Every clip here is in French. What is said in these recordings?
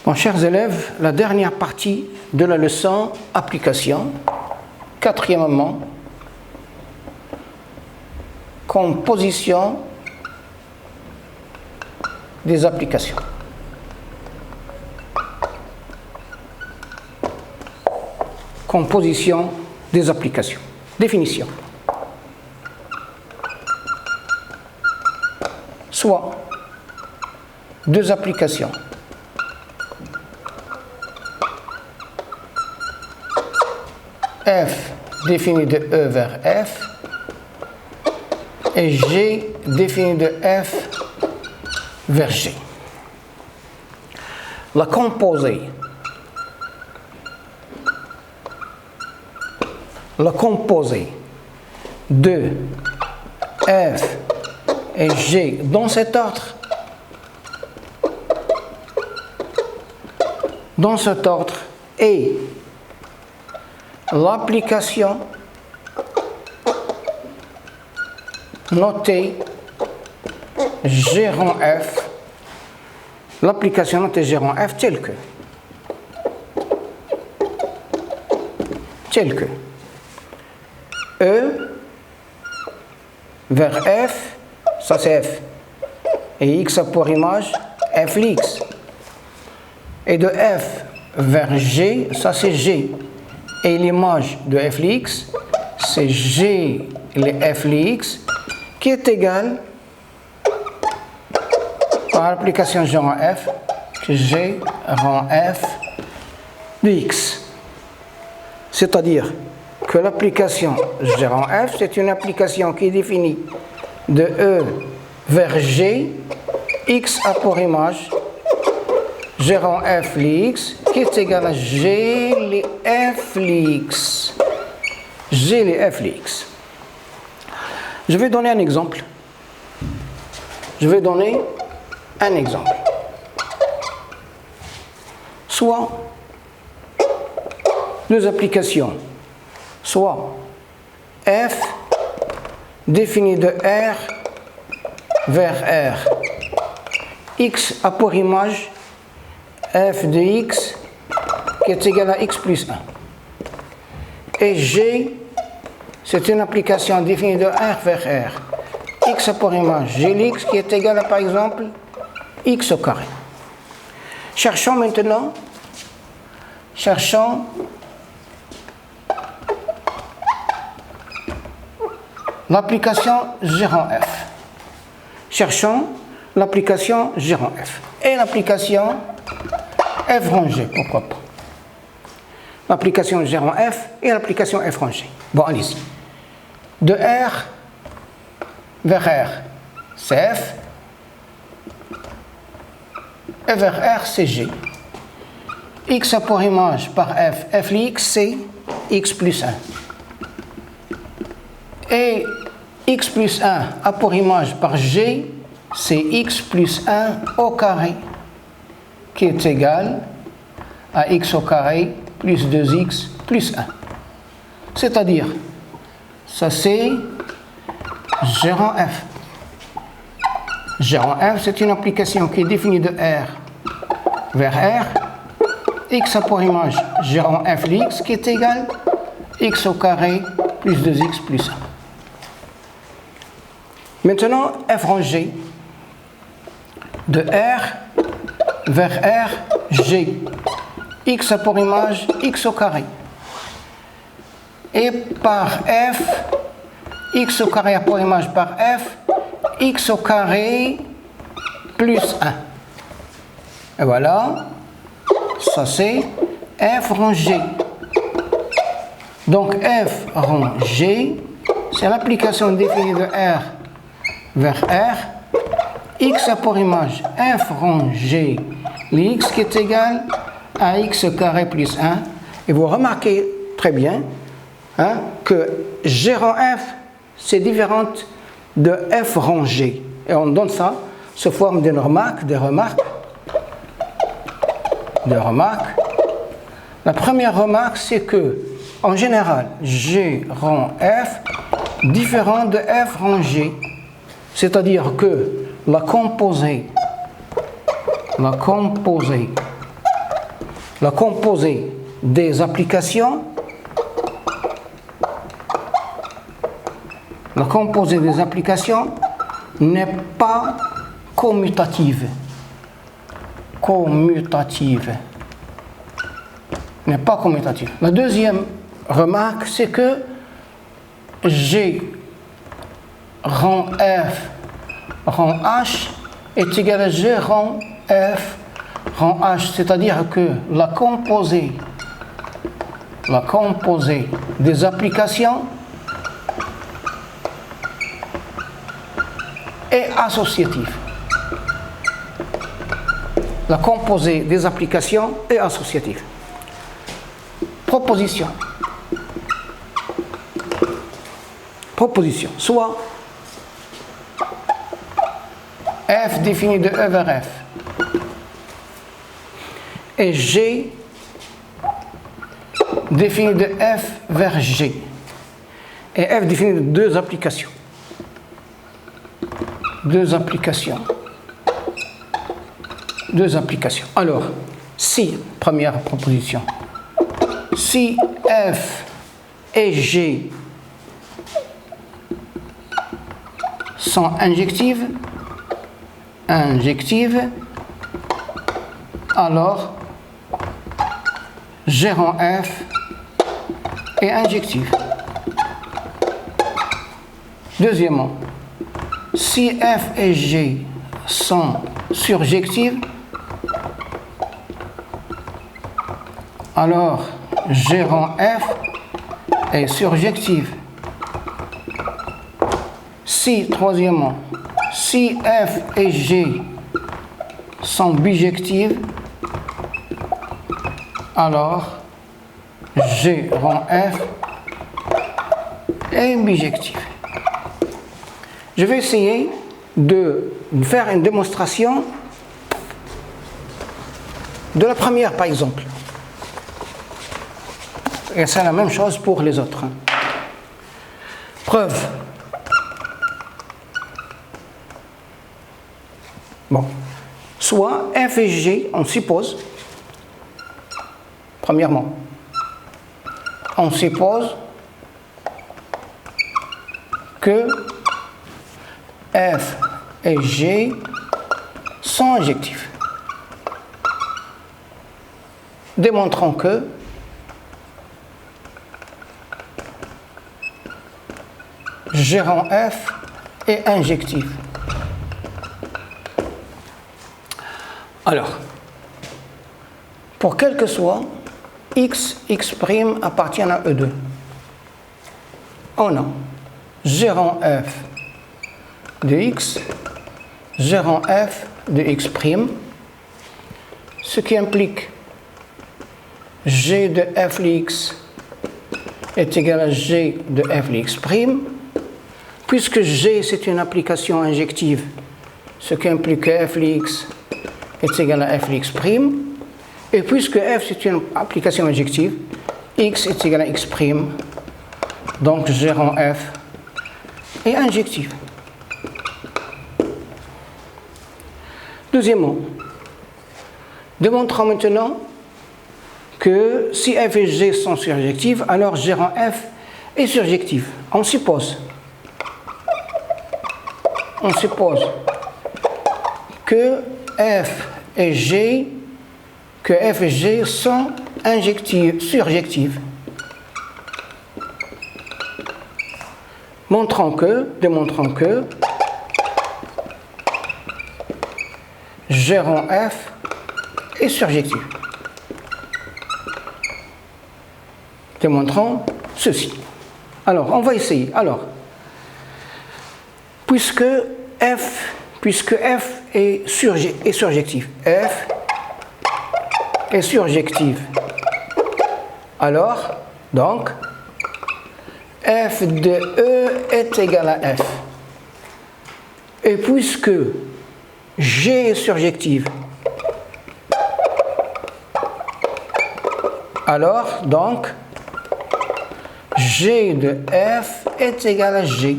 Bon, chers élèves, la dernière partie de la leçon application, quatrièmement, composition des applications. Composition des applications. Définition. Soit deux applications F défini de E vers F et G défini de F vers G. La composée de F et G dans cet ordre, est l'application notée G rond F, l'application notée G rond F telle que E vers F, ça c'est F, et X a pour image F X, et de F vers G, ça c'est G, et l'image de F X, c'est G F X, qui est égale par l'application G rond F, G rond F de X. C'est-à-dire que l'application G rond F, c'est une application qui est définie de E vers G, X a pour image G rond F X, qui est égal à G les F X. G les F X. Je vais donner un exemple. Soit deux applications, soit F défini de R vers R, X a pour image F de X qui est égal à X plus 1. Et G, c'est une application définie de R vers R. X a pour image Gx qui est égal à, par exemple, X au carré. Cherchons maintenant l'application G rond F. Cherchons l'application G rond F. Et l'application F rond G, pourquoi pas. L'application G rond F et l'application F rond G. Bon, allez-y. De R vers R, c'est F. Et vers R, c'est G. X a pour image par F, F X, c'est X plus 1. Et X plus 1 a pour image par G, c'est X plus 1 au carré, qui est égal à X au carré plus 2X plus 1. C'est-à-dire, ça c'est G rond F. G rond F, c'est une application qui est définie de R vers R. X a pour image G rond F X, qui est égal à X au carré plus 2X plus 1. Maintenant, F rond G. De R vers R, G. X a pour image X au carré. Et par F, X au carré a pour image par F, X au carré plus 1. Et voilà, ça c'est F rond G. Donc F rond G, c'est l'application définie de R vers R. X a pour image F rond G, l'X qui est égal à X au carré plus 1. Et vous remarquez très bien que G rond F, c'est différent de F rond G. Et on donne ça sous forme de remarques. La première remarque, c'est que, en général, G rond F différent de F rond G. C'est-à-dire que la composée la composée des applications n'est pas commutative. N'est pas commutative. La deuxième remarque, c'est que G rang F rang H est égal à G rang F rang H, c'est-à-dire que la composée des applications est associative. La composée des applications est associative. Proposition. Soit F défini de E vers F et G défini de F vers G. Et F défini de deux applications. Alors, si, première proposition, si F et G sont injectives, alors G rang F est injective. Deuxièmement, si F et G sont surjectives, alors G rang F est surjective. Troisièmement, si F et G sont bijectives, alors G rang F est bijective. Je vais essayer de faire une démonstration de la première, par exemple. Et c'est la même chose pour les autres. Preuve. Bon. Soit F et G, on suppose, premièrement, on suppose que F et G sont injectifs. Démontrons que G rang F est injectif. Alors, pour quel que soit x appartient à E2, on a G rang F de x, G rang F de x', ce qui implique G de f de x est égal à G de f de x', puisque G c'est une application injective, ce qui implique que f de x est égal à f de x', et puisque f c'est une application injective, x est égal à x', donc G rang f est injectif. Deuxièmement, démontrons maintenant que si f et g sont surjectives, alors G rang f est surjectif. On suppose que f et g sont surjectives. Démontrons que G rang f est surjectif. Démontrons ceci. Alors, on va essayer. Alors, puisque f est surjectif, f est surjective, alors, donc, f de E est égal à f. Et puisque G est surjective, alors, donc, G de f est égal à G.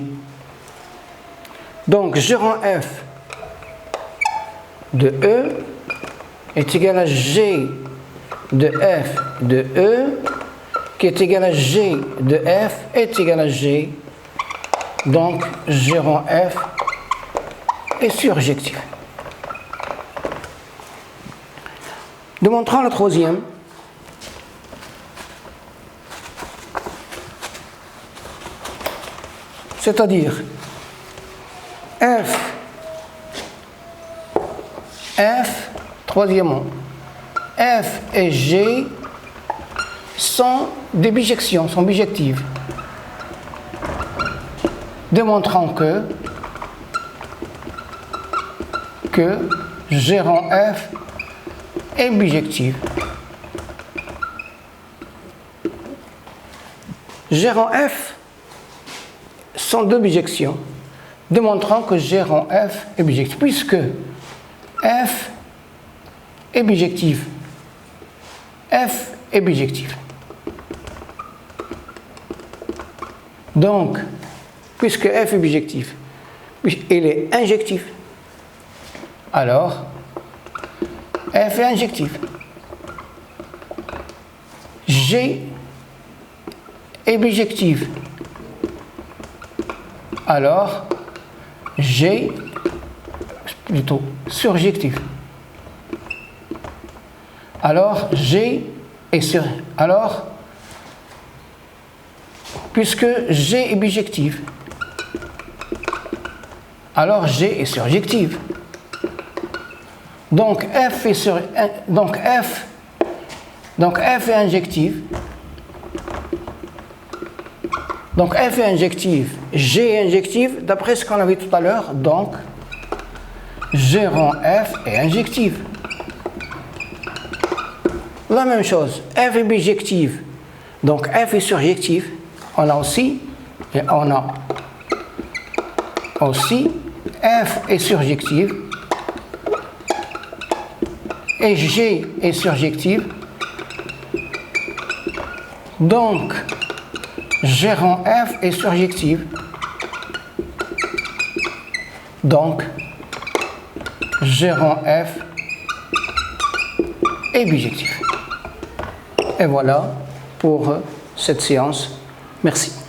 Donc, G rang f de E est égal à G de f de E qui est égal à G de f est égal à G. Donc, G rond f est surjectif. Démontrons le troisième. C'est-à-dire troisièmement, F et G sont des bijections, sont bijectives. Démontrons que G rond F est bijective. G rond F sont deux bijections. Démontrons que G rond F est bijectif, puisque F est bijectif. F est bijectif. Donc, puisque F est bijectif, il est injectif, alors F est injectif. G est bijectif, alors G plutôt surjectif. Alors G est sur. Alors, puisque G est bijectif, alors G est surjectif. Donc F est est injectif. Donc F est injectif, G est injectif, d'après ce qu'on avait tout à l'heure, donc G rond F est injectif. La même chose, F est bijectif, donc F est surjectif. On a aussi F est surjectif et G est surjectif. Donc G rond F est surjectif. Donc G rond F est bijectif. Et voilà pour cette séance. Merci.